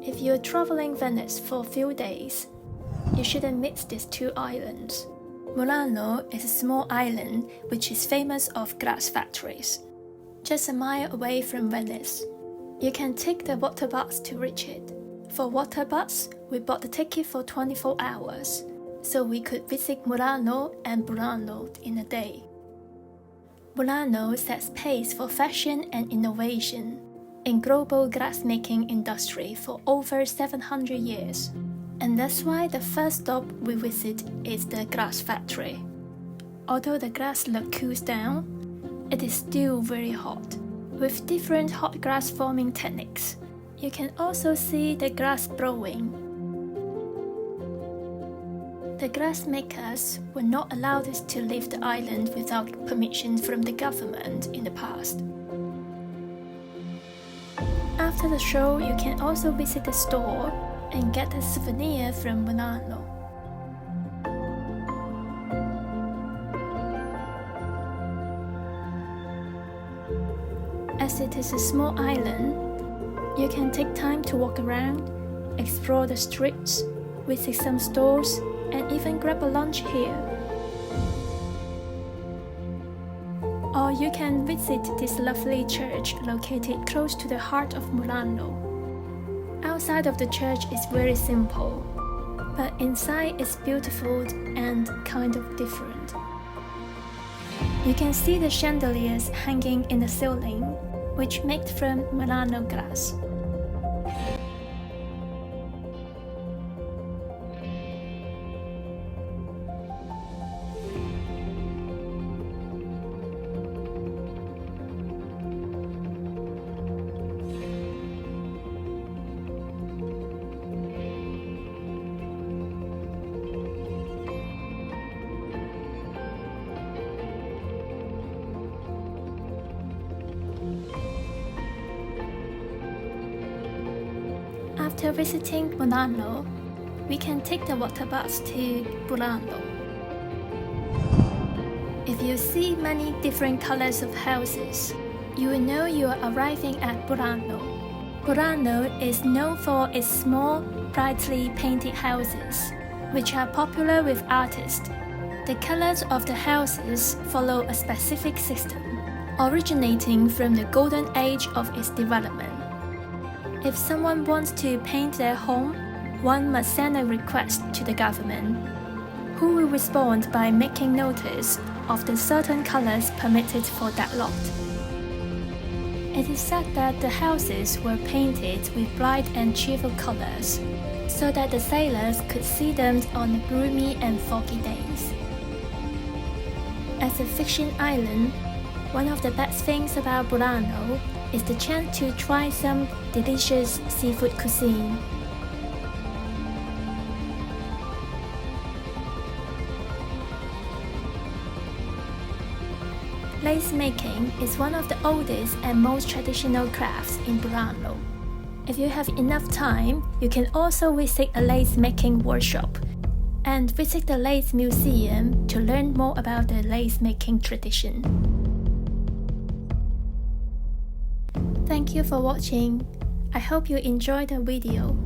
If you're traveling Venice for a few days, you shouldn't miss these two islands. Murano is a small island which is famous of glass factories. Just a mile away from Venice, you can take the waterbus to reach it. For waterbus, we bought the ticket for 24 hours, so we could visit Murano and Burano in a day. Burano sets pace for fashion and innovation in global glassmaking industry for over 700 years. And that's why the first stop we visit is the glass factory. Although the glass cools down, it is still very hot, with different hot glass forming techniques. You can also see the glass blowing. The glass makers were not allowed to leave the island without permission from the government in the past. After the show, you can also visit the store and get a souvenir from Murano. As it is a small island, you can take time to walk around, explore the streets, visit some stores, and even grab a lunch here. Or you can visit this lovely church located close to the heart of Murano. Outside of the church is very simple, but inside is beautiful and kind of different. You can see the chandeliers hanging in the ceiling, which made from Murano glass. After visiting Burano, we can take the waterbus to Burano. If you see many different colors of houses, you will know you are arriving at Burano. Burano is known for its small, brightly painted houses, which are popular with artists. The colors of the houses follow a specific system, originating from the golden age of its development. If someone wants to paint their home, one must send a request to the government, who will respond by making notice of the certain colors permitted for that lot. It is said that the houses were painted with bright and cheerful colors, so that the sailors could see them on gloomy and foggy days. As a fishing island, one of the best things about Burano is the chance to try some delicious seafood cuisine. Lace making is one of the oldest and most traditional crafts in Burano. If you have enough time, you can also visit a lace making workshop and visit the lace museum to learn more about the lace making tradition. Thank you for watching. I hope you enjoyed the video.